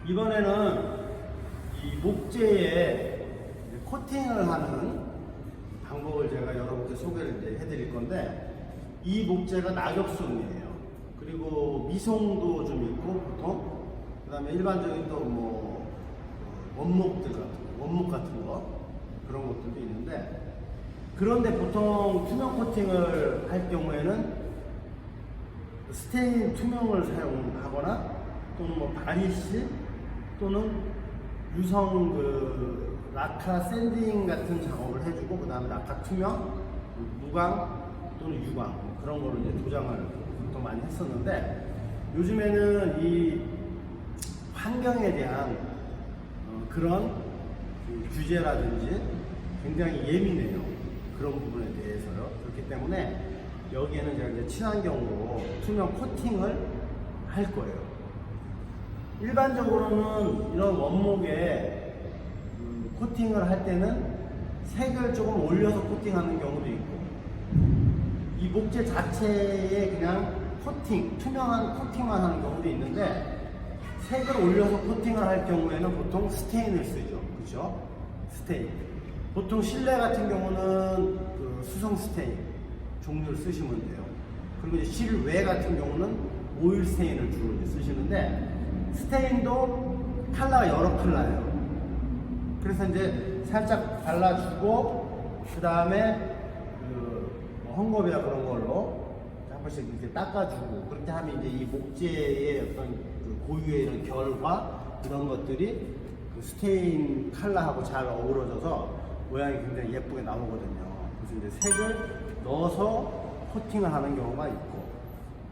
이번에는 이 목재에 코팅을 하는 방법을 제가 여러분께 소개를 이제 해드릴 건데, 이 목재가 낙엽순이에요. 그리고 미송도 좀 있고 보통, 그 다음에 일반적인 또 뭐 원목들 같은 거, 원목 같은 거 그런 것들도 있는데, 그런데 보통 투명 코팅을 할 경우에는 스테인 투명을 사용하거나 또는 뭐 바니쉬 또는 유성 그 라카 샌딩 같은 작업을 해주고, 그 다음에 라카 투명, 무광 또는 유광 그런 거를 이제 도장을 보통 많이 했었는데, 요즘에는 이 환경에 대한 그런 규제라든지 굉장히 예민해요. 그런 부분에 대해서요. 그렇기 때문에 여기에는 제가 이제 친환경으로 투명 코팅을 할 거예요. 일반적으로는 이런 원목에 코팅을 할 때는 색을 조금 올려서 코팅하는 경우도 있고, 이 목재 자체에 그냥 코팅, 투명한 코팅만 하는 경우도 있는데, 색을 올려서 코팅을 할 경우에는 보통 스테인을 쓰죠. 그죠? 스테인. 보통 실내 같은 경우는 그 수성 스테인 종류를 쓰시면 돼요. 그리고 이제 실외 같은 경우는 오일 스테인을 주로 이제 쓰시는데, 스테인도 컬러가 여러 컬러예요. 그래서 이제 살짝 발라주고, 그 다음에 그 헝겊이나 그런 걸로 한 번씩 이렇게 닦아주고, 그렇게 하면 이제 이 목재의 어떤 그 고유의 이런 결과 이런 것들이 그 스테인 컬러하고 잘 어우러져서 모양이 굉장히 예쁘게 나오거든요. 그래서 이제 색을 넣어서 코팅을 하는 경우가 있고,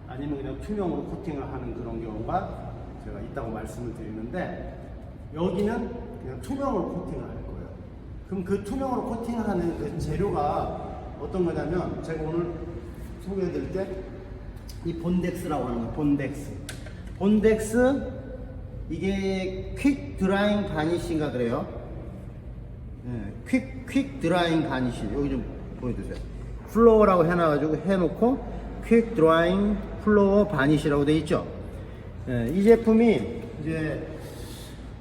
아니면 그냥 투명으로 코팅을 하는 그런 경우가 제가 있다고 말씀을 드리는데, 여기는 그냥 투명으로 코팅을 할 거예요. 그럼 그 투명으로 코팅을 하는 그 재료가 어떤 거냐면, 제가 오늘 소개해 드릴 때 이 본덱스라고 하는 거예요. 본덱스. 본덱스, 이게 퀵 드라잉 바니쉬인가 그래요. 네, 퀵 드라잉 바니쉬. 여기 좀 보여주세요. 플로어라고 해놓고 퀵 드라잉 플로어 바니쉬라고 되어 있죠. 네, 이 제품이 이제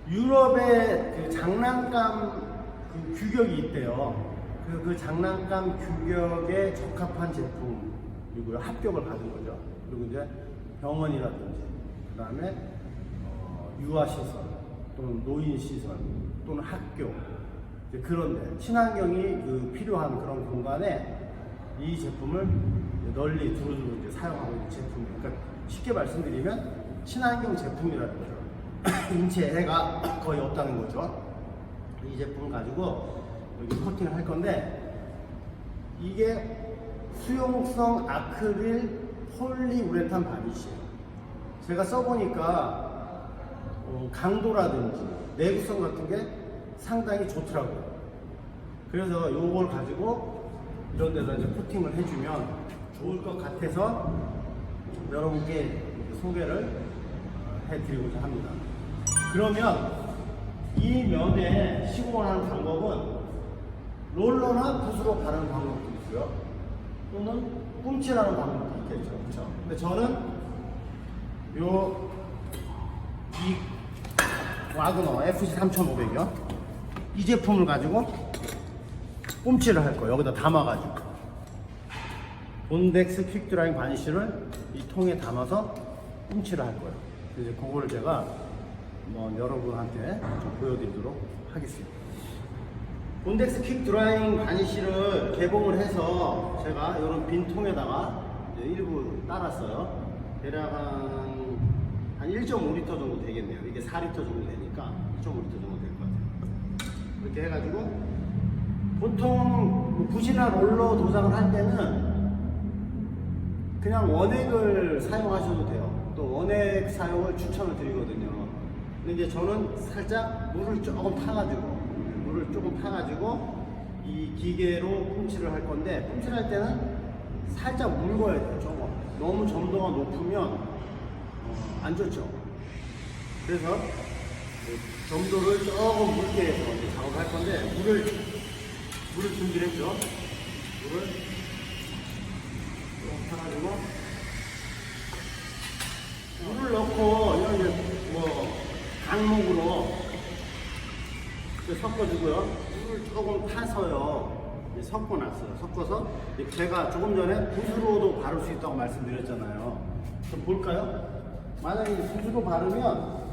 유럽의 그 장난감 그 규격이 있대요. 그 장난감 규격에 적합한 제품이고요. 합격을 받은 거죠. 그리고 이제 병원이라든지, 그 다음에 유아시설 또는 노인시설 또는 학교, 그런데 친환경이 그 필요한 그런 공간에 이 제품을 널리 두루두루 이제 사용하고 있는 제품이에요. 그러니까 쉽게 말씀드리면 친환경 제품이라는 거죠. 인체에 해가 거의 없다는 거죠. 이 제품 가지고 여기 코팅을 할 건데, 이게 수용성 아크릴 폴리우레탄 바니쉬예요. 제가 써보니까 강도라든지 내구성 같은 게 상당히 좋더라고요. 그래서 요걸 가지고 이런 데다 이제 코팅을 해주면 좋을 것 같아서 여러분께 소개를 해드리고자 합니다. 그러면 이 면에 시공을 하는 방법은 롤러나 붓으로 바르는 방법도 있고요. 또는 뿜칠하는 방법도 있겠죠. 그렇죠? 근데 저는 이 와그너 FC3500이요. 이 제품을 가지고 뿜칠을 할 거예요. 여기다 담아가지고. 본덱스 퀵 드라잉 바니쉬를 이 통에 담아서 뿜칠을 할 거예요. 이제 그거를 제가 여러분한테 좀 보여드리도록 하겠습니다. 본덱스 퀵 드라잉 바니쉬를 개봉을 해서 제가 이런 빈 통에다가 일부 따랐어요. 대략 한 1.5리터 정도 되겠네요. 이게 4리터 정도 되니까 1.5리터 정도 될 것 같아요. 이렇게 해가지고 보통 붓이나 롤러 도장을 할 때는 그냥 원액을 사용하셔도 돼요. 또 원액 사용을 추천을 드리거든요. 근데 이제 저는 살짝 물을 조금 타가지고 이 기계로 뿜칠을 할 건데, 뿜칠할 때는 살짝 물궈야 돼요. 조금 너무 점도가 높으면 안 좋죠. 그래서 점도를 조금 묽게 해서 이제 작업을 할 건데, 물을 준비를 했죠. 물을 조금 타가지고 물을 넣고, 이런 뭐 강목으로 섞어주고요. 물을 조금 타서요. 이제 섞어놨어요. 섞어서 제가 조금 전에 붓으로도 바를 수 있다고 말씀드렸잖아요. 좀 볼까요? 만약에 붓으로 바르면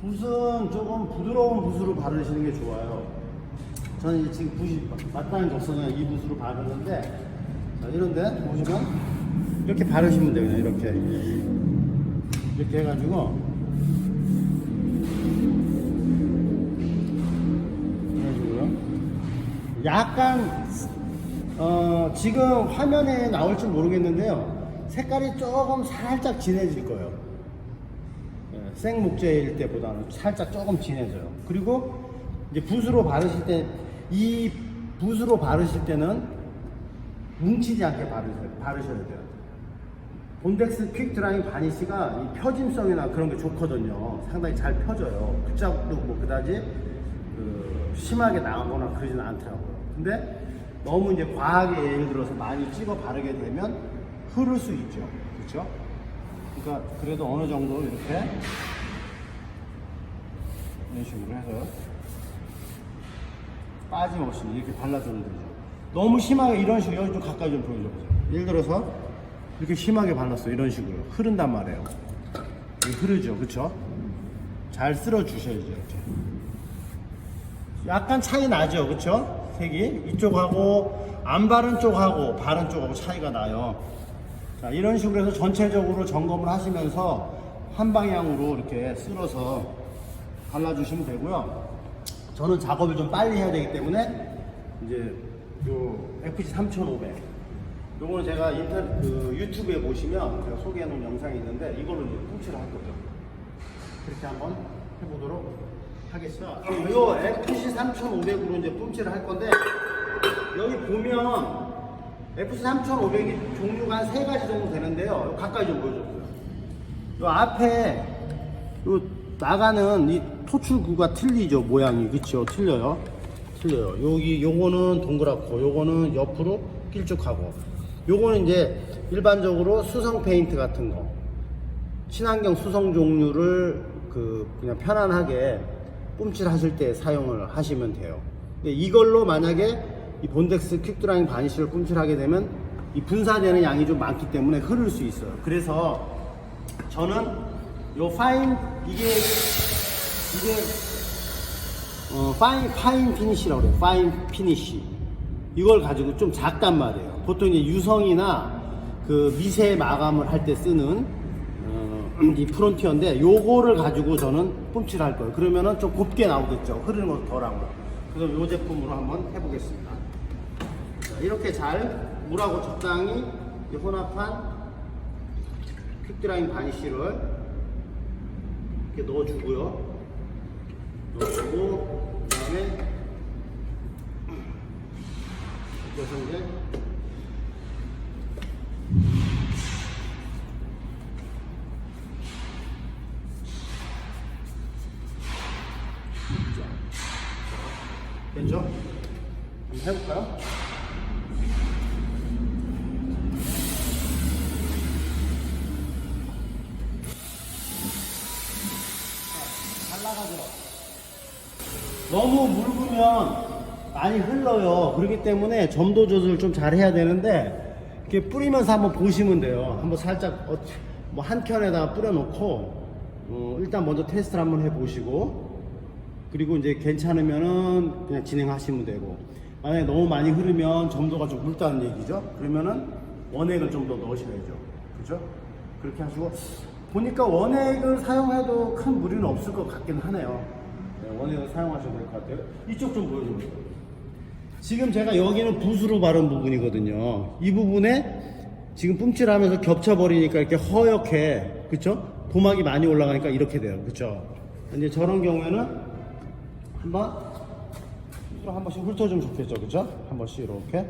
붓은 조금 부드러운 붓으로 바르시는 게 좋아요. 저는 이제 지금 붓이 맞다는 게 없어서 이 붓으로 바르는데, 자, 이런데 보시면 이렇게 바르시면 돼요. 그냥 이렇게 해가지고 약간 지금 화면에 나올지 모르겠는데요, 색깔이 조금 살짝 진해질 거예요. 생목재일 때보다는 살짝 조금 진해져요. 그리고 이제 붓으로 바르실 때, 이 붓으로 바르실 때는 뭉치지 않게 바르셔야 돼요. 본덱스 퀵 드라잉 바니쉬가 이 펴짐성이나 그런 게 좋거든요. 상당히 잘 펴져요. 붙잡도 뭐 그다지 심하게 나가거나 그러지는 않더라고요. 근데 너무 이제 과하게 예를 들어서 많이 찍어 바르게 되면 흐를 수 있죠. 그렇죠? 그러니까 그래도 어느 정도 이렇게 이런 식으로 해서 빠짐없이 이렇게 발라주면 되죠. 너무 심하게 이런 식으로 여기 좀 가까이 좀 보여줘보세요. 예를 들어서 이렇게 심하게 발랐어. 이런 식으로 흐른단 말이에요. 흐르죠. 그쵸? 잘 쓸어 주셔야죠. 이렇게 약간 차이 나죠. 그쵸? 색이 이쪽하고 안 바른 쪽하고 바른 쪽하고 차이가 나요. 자, 이런 식으로 해서 전체적으로 점검을 하시면서 한 방향으로 이렇게 쓸어서 발라주시면 되고요. 저는 작업을 좀 빨리 해야 되기 때문에 이제 요 FG 3500 요거는 제가 유튜브에 보시면 제가 소개해 놓은 영상이 있는데 이걸로 이제 뭉치를 할 거죠. 그렇게 한번 해보도록 하겠습니다. 요 FG 3500으로 이제 뿜칠을 할 건데, 여기 보면 FG 3500이 종류가 한 3가지 정도 되는데요. 가까이 좀 보여줘요. 요 앞에 요 나가는 이 토출구가 틀리죠. 모양이. 그쵸? 틀려요. 요거는 동그랗고 요거는 옆으로 길쭉하고, 요거는 이제 일반적으로 수성 페인트 같은 거, 친환경 수성 종류를 그냥 편안하게 뿜칠 하실 때 사용을 하시면 돼요. 근데 이걸로 만약에 이 본덱스 퀵 드라잉 바니쉬를 뿜칠하게 되면 이 분사되는 양이 좀 많기 때문에 흐를 수 있어요. 그래서 저는 요 파인 피니쉬라고 그래요. 파인 피니쉬. 이걸 가지고 좀 작단 말이에요. 보통 이제 유성이나 그 미세 마감을 할 때 쓰는 이 프론티어인데, 요거를 가지고 저는 뿜칠할 거예요. 그러면은 좀 곱게 나오겠죠. 흐르는 것도 덜하고. 그래서 요 제품으로 한번 해보겠습니다. 자, 이렇게 잘 물하고 적당히 혼합한 퀵드라잉 바니쉬를 이렇게 넣어주고요. 넣어주고, 그 다음에 그래서 이제 됐죠? 한번 해볼까요? 잘 나가죠? 너무 묽으면 많이 흘러요. 그렇기 때문에 점도 조절을 좀 잘 해야 되는데, 이렇게 뿌리면서 한번 보시면 돼요. 한번 살짝 뭐 한 켠에다가 뿌려놓고 일단 먼저 테스트를 한번 해보시고, 그리고 이제 괜찮으면은 그냥 진행하시면 되고, 만약에 너무 많이 흐르면 점도가 좀 묽다는 얘기죠. 그러면은 원액을 좀 더 넣으셔야죠. 그죠? 그렇게 하시고, 보니까 원액을 사용해도 큰 무리는 없을 것 같긴 하네요. 네, 원액을 사용하셔도 될 것 같아요. 이쪽 좀 보여줍니다. 지금 제가 여기는 붓으로 바른 부분이거든요. 이 부분에 지금 뿜칠하면서 겹쳐버리니까 이렇게 허옇게, 그쵸? 도막이 많이 올라가니까 이렇게 돼요. 그쵸? 이제 저런 경우에는 한 번씩 훑어주면 좋겠죠. 그쵸? 한 번씩 이렇게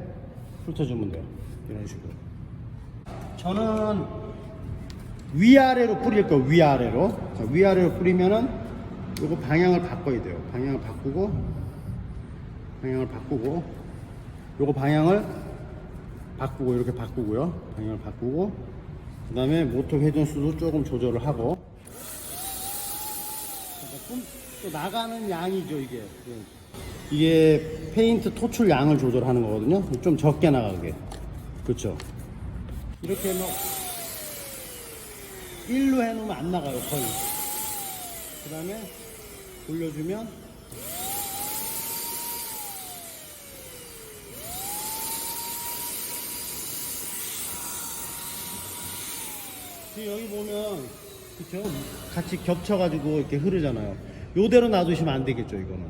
훑어주면 돼요. 이런 식으로. 저는 위아래로 뿌릴 거예요. 위아래로. 자, 위아래로 뿌리면은 요거 방향을 바꿔야 돼요. 방향을 바꾸고, 요거 방향을 바꾸고, 이렇게 바꾸고요. 방향을 바꾸고, 그 다음에 모터 회전수도 조금 조절을 하고, 또 나가는 양이죠, 이게. 이게 페인트 토출 양을 조절하는 거거든요. 좀 적게 나가게. 그렇죠. 이렇게 뭐 1로 해놓으면 안 나가요, 거의. 그 다음에 돌려주면 지금 여기 보면 그쵸? 같이 겹쳐가지고 이렇게 흐르잖아요. 요대로 놔두시면 안 되겠죠, 이거는.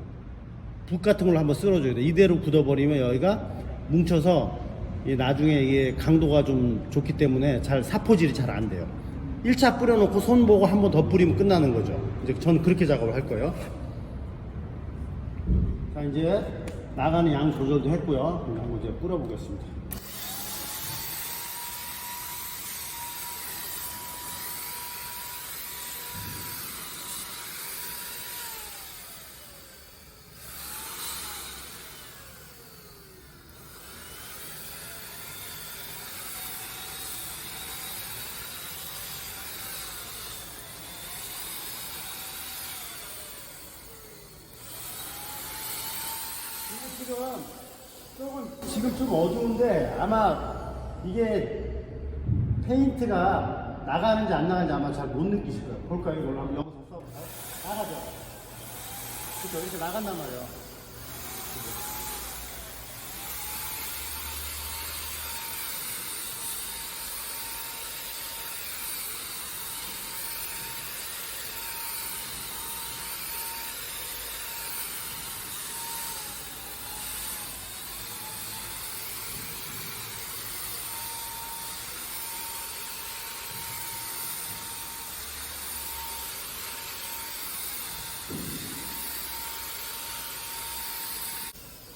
붓 같은 걸로 한번 쓸어줘야 돼. 이대로 굳어버리면 여기가 뭉쳐서 나중에 이게 강도가 좀 좋기 때문에 잘 사포질이 잘 안 돼요. 1차 뿌려놓고 손 보고 한 번 더 뿌리면 끝나는 거죠. 이제 저는 그렇게 작업을 할 거예요. 자, 이제 나가는 양 조절도 했고요. 한번 이제 뿌려보겠습니다. 지금 좀 어두운데 아마 이게 페인트가 나가는지 안 나가는지 아마 잘 못 느끼실 거예요. 볼까요? 이걸로 한번 영상 써볼까요? 나가죠? 그렇죠. 이렇게 나간단 말이에요.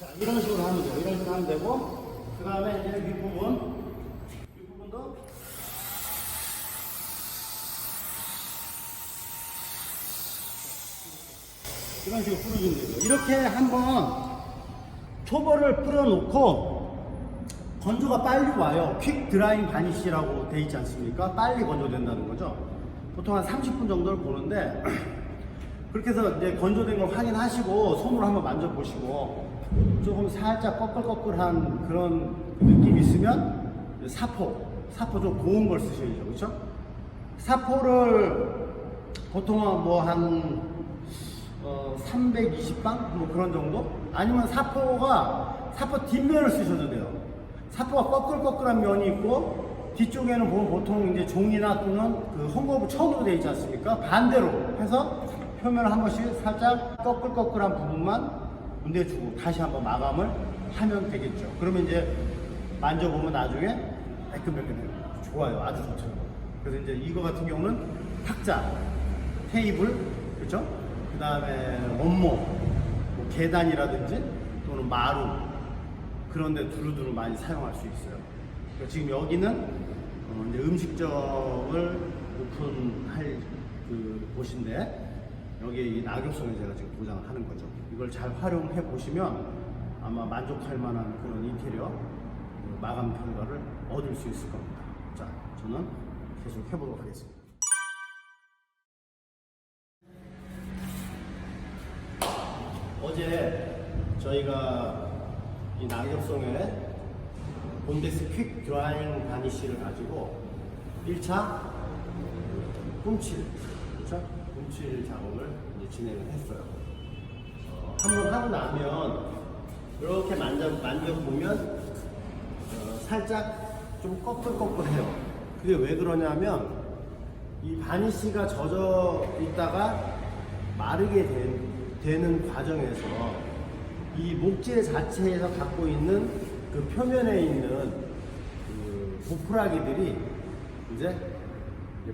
자, 이런 식으로 하면 돼요. 이런 식으로 하면 되고, 그 다음에 이제 윗부분도 이런 식으로 뿌려주면 되죠. 이렇게 한번 초벌을 뿌려놓고 건조가 빨리 와요. 퀵 드라잉 바니쉬라고 돼 있지 않습니까? 빨리 건조된다는 거죠. 보통 한 30분 정도를 보는데 그렇게 해서 이제 건조된 걸 확인하시고 손으로 한번 만져보시고 조금 살짝 꺼끌꺼끌한 그런 느낌이 있으면 사포 좀 고운 걸 쓰셔야죠. 그렇죠? 사포를 보통은 뭐 한 320방? 뭐 그런 정도? 아니면 사포 뒷면을 쓰셔도 돼요. 사포가 꺼끌꺼끌한 면이 있고 뒤쪽에는 보면 보통 이제 종이나 또는 그 헝겊으로 천으로 되어 있지 않습니까? 반대로 해서 표면을 한 번씩 살짝 꺼끌꺼끌한 부분만 문대주고 다시 한번 마감을 하면 되겠죠. 그러면 이제 만져보면 나중에 매끈매끈해요. 좋아요. 아주 좋죠. 그래서 이제 이거 같은 경우는 탁자, 테이블, 그렇죠? 그 다음에 원목, 뭐 계단이라든지 또는 마루 그런 데 두루두루 많이 사용할 수 있어요. 그러니까 지금 여기는 이제 음식점을 오픈할 그 곳인데 여기에 이 낙엽송을 제가 지금 도장을 하는 거죠. 이걸 잘 활용해 보시면 아마 만족할 만한 그런 인테리어 마감 결과를 얻을 수 있을 겁니다. 자, 저는 계속 해보도록 하겠습니다. 어제 저희가 이 낙엽송에 본데스 퀵 드라잉 바니쉬를 가지고 1차 꿈칠, 그렇죠? 꿈칠 작업을 이제 진행을 했어요. 한번 하고 나면 이렇게 만져보면 살짝 좀 꺼끌꺼끌해요. 그게 왜 그러냐면 이 바니쉬가 젖어 있다가 마르게 되는 과정에서 이 목재 자체에서 갖고 있는 그 표면에 있는 그 보풀아기들이 이제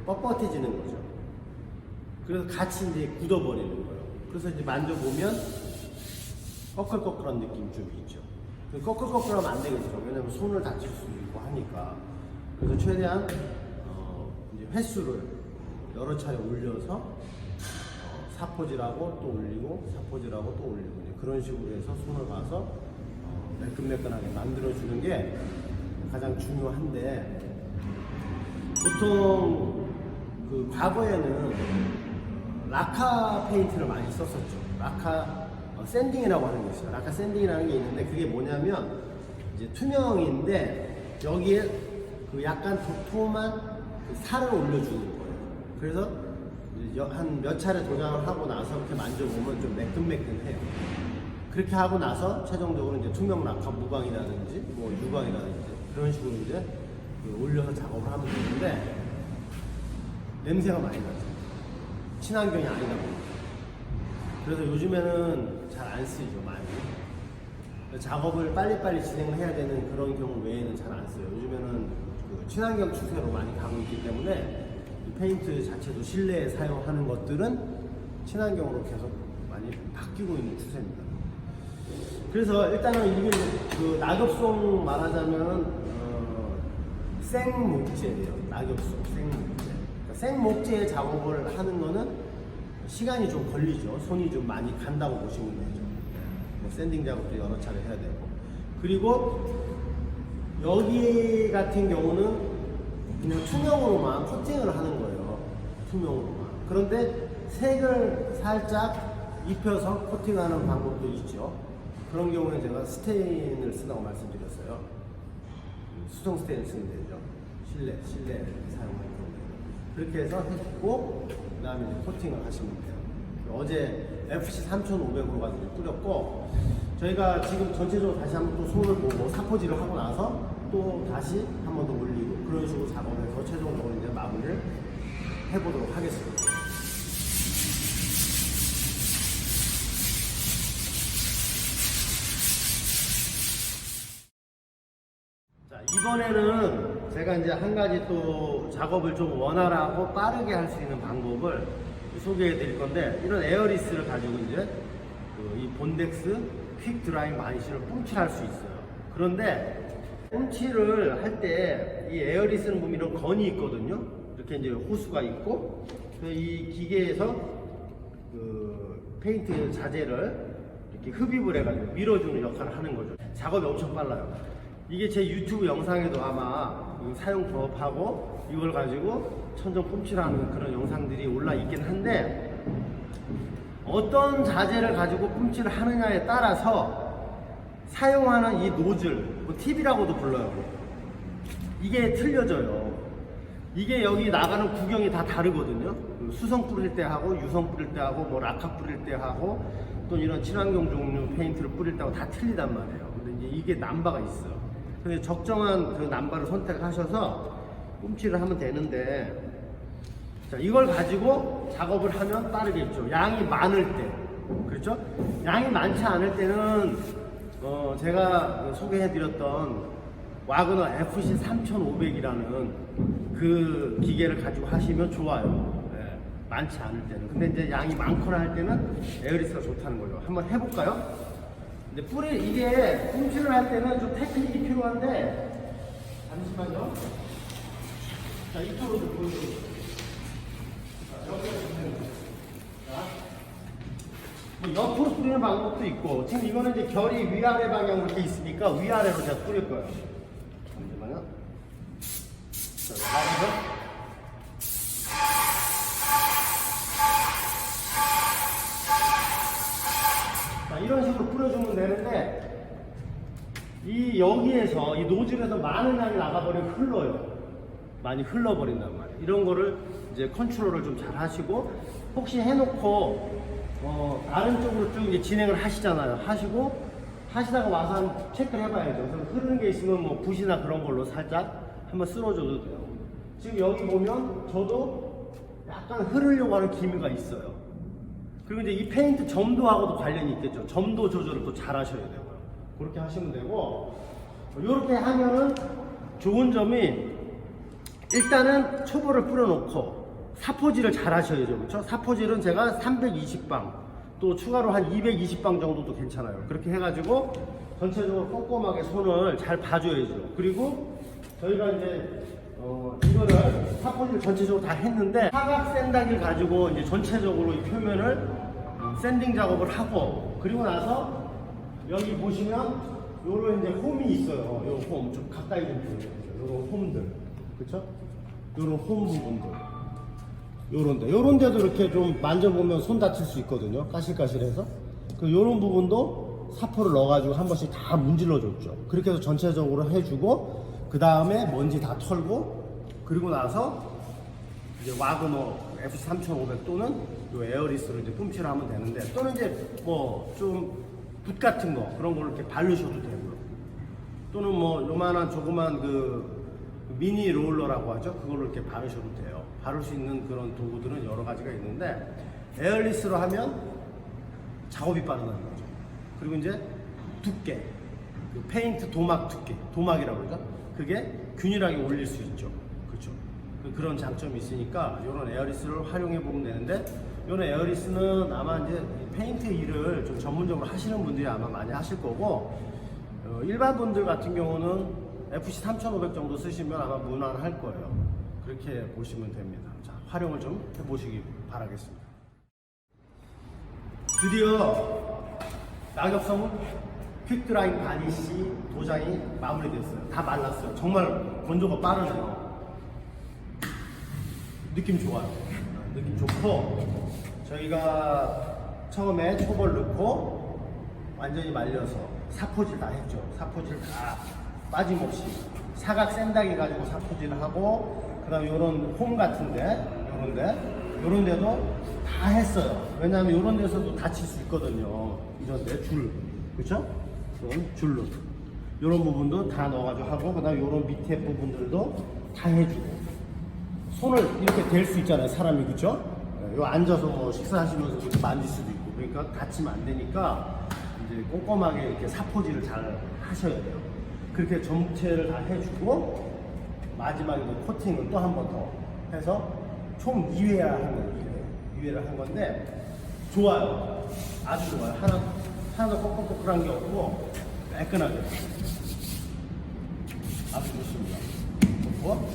뻣뻣해지는 거죠. 그래서 같이 이제 굳어버리는 거예요. 그래서 이제 만져보면 꺼끌꺼끌한 느낌이 좀 있죠. 꺼끌꺼끌하면 안 되겠죠. 왜냐면 손을 다칠 수도 있고 하니까. 그래서 최대한 이제 횟수를 여러 차례 올려서 사포질하고 또 올리고 사포질하고 또 올리고 이제 그런 식으로 해서 손을 봐서 매끈매끈하게 만들어주는 게 가장 중요한데 보통 그 과거에는 라카 페인트를 많이 썼었죠. 라카 샌딩이라고 하는 게 있어요. 라카 샌딩이라는 게 있는데 그게 뭐냐면 이제 투명인데 여기에 그 약간 도톰한 그 살을 올려주는 거예요. 그래서 한 몇 차례 도장을 하고 나서 이렇게 만져보면 좀 매끈매끈해요. 그렇게 하고 나서 최종적으로 이제 투명 라카 무광이라든지 뭐 유광이라든지 그런 식으로 이제 올려서 작업을 하면 되는데 냄새가 많이 나죠. 친환경이 아니다 보니까. 그래서 요즘에는 잘 안 쓰이죠, 많이. 작업을 빨리빨리 진행을 해야 되는 그런 경우 외에는 잘 안 써요. 요즘에는 그 친환경 추세로 많이 가고 있기 때문에 이 페인트 자체도 실내에 사용하는 것들은 친환경으로 계속 많이 바뀌고 있는 추세입니다. 그래서 일단은 이게 그 낙엽송 말하자면 생목재예요. 낙엽송, 생목재. 그러니까 생목재 작업을 하는 거는 시간이 좀 걸리죠. 손이 좀 많이 간다고 보시면 되죠. 뭐 샌딩 작업도 여러 차례 해야 되고. 그리고 여기 같은 경우는 그냥 투명으로만 코팅을 하는 거예요. 투명으로만. 그런데 색을 살짝 입혀서 코팅하는 방법도 있죠. 그런 경우에 제가 스테인을 쓰라고 말씀드렸어요. 수성 스테인을 쓰면 되죠. 실내 사용할 경우에. 그렇게 해서 해주고, 그 다음에 코팅을 하시면 돼요. 어제 FC 3500으로 가지고 뿌렸고, 저희가 지금 전체적으로 다시 한번 또 손을 보고 사포질을 하고 나서 또 다시 한 번 더 올리고, 그런 식으로 작업해서 최종적으로 이제 마무리를 해보도록 하겠습니다. 이번에는 제가 이제 한 가지 또 작업을 좀 원활하고 빠르게 할 수 있는 방법을 소개해 드릴 건데, 이런 에어리스를 가지고 이제 이 본덱스 퀵 드라잉 마니시를 뿜칠할 수 있어요. 그런데 뿜칠을 할 때 이 에어리스는 보면 이런 건이 있거든요. 이렇게 이제 호수가 있고, 이 기계에서 그 페인트 자재를 이렇게 흡입을 해가지고 밀어주는 역할을 하는 거죠. 작업이 엄청 빨라요. 이게 제 유튜브 영상에도 아마 사용 방법하고 이걸 가지고 천정 뿜칠하는 그런 영상들이 올라 있긴 한데, 어떤 자재를 가지고 뿜칠을 하느냐에 따라서 사용하는 이 노즐, 뭐 팁이라고도 불러요. 이게 틀려져요. 이게 여기 나가는 구경이 다 다르거든요. 수성 뿌릴 때 하고 유성 뿌릴 때 하고 뭐 라카 뿌릴 때 하고 또 이런 친환경 종류 페인트를 뿌릴 때하고 다 틀리단 말이에요. 근데 이제 이게 남바가 있어요. 그래서 적정한 그 남바를 선택하셔서 뿜칠을 하면 되는데, 자, 이걸 가지고 작업을 하면 빠르겠죠. 양이 많을 때, 그렇죠? 양이 많지 않을 때는 제가 소개해드렸던 와그너 FC 3500이라는 그 기계를 가지고 하시면 좋아요. 네, 많지 않을 때는. 근데 이제 양이 많거나 할 때는 에어리스가 좋다는 거죠. 한번 해볼까요? 근데 이게 뿜칠을 할 때는 좀 테크닉이 필요한데, 잠시만요. 자, 이쪽으로 좀 보여드릴게요. 뭐 옆으로 뿌리는 방법도 있고, 지금 이거는 이제 결이 위아래 방향으로 이렇게 있으니까 위아래로 제가 뿌릴 거예요. 잠시만요. 자, 나가서. 이런 식으로 뿌려주면 되는데, 여기에서 이 노즐에서 많은 양이 나가버리면 흘러요. 많이 흘러버린단 말이에요. 이런 거를 이제 컨트롤을 좀 잘 하시고, 혹시 해놓고 다른 쪽으로 쭉 이제 진행을 하시잖아요. 하시다가 와서 한번 체크를 해봐야죠. 그래서 흐르는 게 있으면 뭐 붓이나 그런 걸로 살짝 한번 쓸어줘도 돼요. 지금 여기 보면 저도 약간 흐르려고 하는 기미가 있어요. 그리고 이제 이 페인트 점도하고도 관련이 있겠죠. 점도 조절을 또 잘 하셔야 되고요. 그렇게 하시면 되고, 이렇게 하면은 좋은 점이, 일단은 초보를 뿌려놓고 사포질을 잘 하셔야죠. 그렇죠? 사포질은 제가 320방, 또 추가로 한 220방 정도도 괜찮아요. 그렇게 해가지고 전체적으로 꼼꼼하게 손을 잘 봐줘야죠. 그리고 저희가 이제 이거를 사포질 전체적으로 다 했는데, 사각 샌다기를 가지고 이제 전체적으로 이 표면을 샌딩 작업을 하고, 그리고 나서 여기 보시면 요런 이제 홈이 있어요. 요 홈 좀 가까이 좀 보여주세요. 요런 홈들, 그렇죠? 요런 홈 부분들. 요런 데도 이렇게 좀 만져보면 손 다칠 수 있거든요. 까실까실해서. 그 요런 부분도 사포를 넣어가지고 한 번씩 다 문질러 줬죠. 그렇게 해서 전체적으로 해주고, 그 다음에 먼지 다 털고, 그리고 나서 이제 와그너 FC3500 또는 요 에어리스로 이제 뿜칠을 하면 되는데, 또는 이제 뭐 좀 붓 같은 거 그런 걸 이렇게 바르셔도 되고요. 또는 뭐 요만한 조그만 그 미니 롤러라고 하죠. 그걸로 이렇게 바르셔도 돼요. 바를 수 있는 그런 도구들은 여러 가지가 있는데, 에어리스로 하면 작업이 빠르다는 거죠. 그리고 이제 두께, 그 페인트 도막 두께, 도막이라고 그러죠. 그게 균일하게 올릴 수 있죠. 그렇죠. 그런 장점이 있으니까 이런 에어리스를 활용해 보면 되는데, 이런 에어리스는 아마 이제 페인트 일을 좀 전문적으로 하시는 분들이 아마 많이 하실 거고, 일반 분들 같은 경우는 FC3500 정도 쓰시면 아마 무난할 거예요. 그렇게 보시면 됩니다. 자, 활용을 좀 해보시기 바라겠습니다. 드디어 낙엽성 퀵드라잉 바니쉬 도장이 마무리됐어요. 다 말랐어요. 정말 건조가 빠르네요. 느낌 좋아요. 느낌 좋고, 저희가 처음에 초벌 넣고 완전히 말려서 사포질 다 했죠. 사포질 다 빠짐없이 사각 샌다기 가지고 사포질을 하고, 그 다음에 요런 홈 같은데 요런 데도 다 했어요. 왜냐하면 요런 데서도 다칠 수 있거든요. 이런데 줄, 그쵸? 이런 줄로 요런 부분도 다 넣어가지고 하고, 그 다음에 요런 밑에 부분들도 다 해주고, 손을 이렇게 댈 수 있잖아요, 사람이. 그쵸? 요 앉아서 뭐 식사하시면서 이렇게 만질 수도 있고, 그러니까 다치면 안 되니까 이제 꼼꼼하게 이렇게 사포질을 잘 하셔야 돼요. 그렇게 전체를 다 해주고, 마지막에 코팅을 또 한 번 더 해서 총 2회를 한 거예요. 2회를 한 건데, 좋아요. 아주 좋아요. 하나도 꺼끌꺼끌한 게 없고, 매끈하게. 아주 좋습니다. 좋고,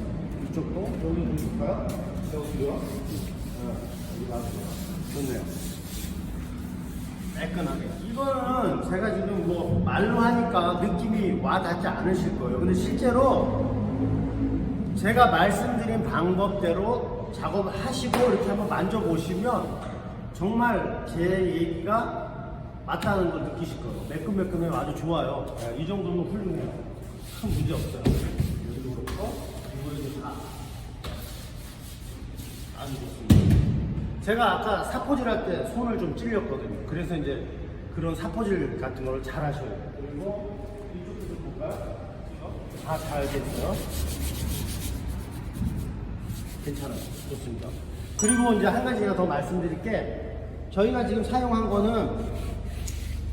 이쪽도, 여기 좀 볼까요? 여기요? 여기 아주 좋네요. 매끈하게. 이거는 제가 지금 뭐 말로 하니까 느낌이 와 닿지 않으실 거예요. 근데 실제로 제가 말씀드린 방법대로 작업을 하시고 이렇게 한번 만져보시면 정말 제 얘기가 맞다는 걸 느끼실 거예요. 매끈매끈해요. 아주 좋아요. 이 정도면 훌륭해요. 큰 문제 없어요. 여기도 그렇고, 이거에도 다 아주 좋습니다. 제가 아까 사포질 할 때 손을 좀 찔렸거든요. 그래서 이제 그런 사포질 같은 걸 잘 하셔야 돼요. 그리고 이쪽도 좀 볼까요? 다 잘 됐어요. 괜찮아요. 좋습니다. 그리고 이제 한 가지가 더 말씀드릴 게, 저희가 지금 사용한 거는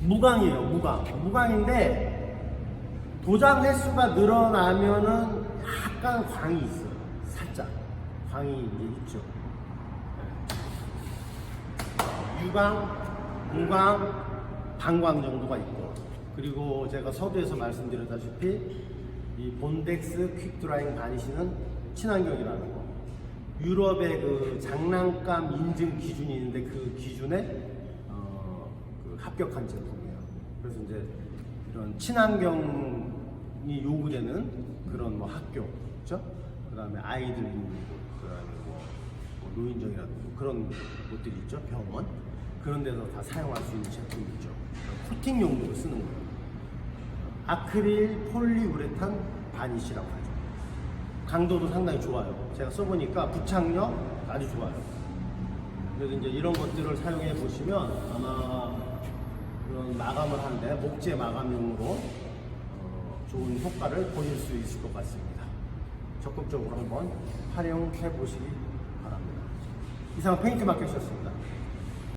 무광이에요. 무광인데 도장 횟수가 늘어나면은 약간 광이 있어요. 살짝 광이 이제 있죠. 유광, 무광, 반광 정도가 있고, 그리고 제가 서두에서 말씀드렸다시피 이 본덱스 퀵드라잉 바니쉬는 친환경이라는 거, 유럽의 그 장난감 인증 기준이 있는데 그 기준에 그 합격한 제품이에요. 그래서 이제 이런 친환경이 요구되는 그런 뭐 학교, 그렇죠? 그다음에 아이들 있는 곳, 그다음에 뭐 노인정이라든지 그런 곳들이 있죠, 병원. 그런 데서 다 사용할 수 있는 제품이죠. 코팅 용도로 쓰는 거예요. 아크릴 폴리우레탄 바니쉬라고 하죠. 강도도 상당히 좋아요. 제가 써보니까 부착력 아주 좋아요. 그래서 이제 이런 것들을 사용해 보시면 아마 그런 마감을 하는데 목재 마감용으로 좋은 효과를 보실 수 있을 것 같습니다. 적극적으로 한번 활용해 보시기 바랍니다. 이상 페인트 마켓이었습니다.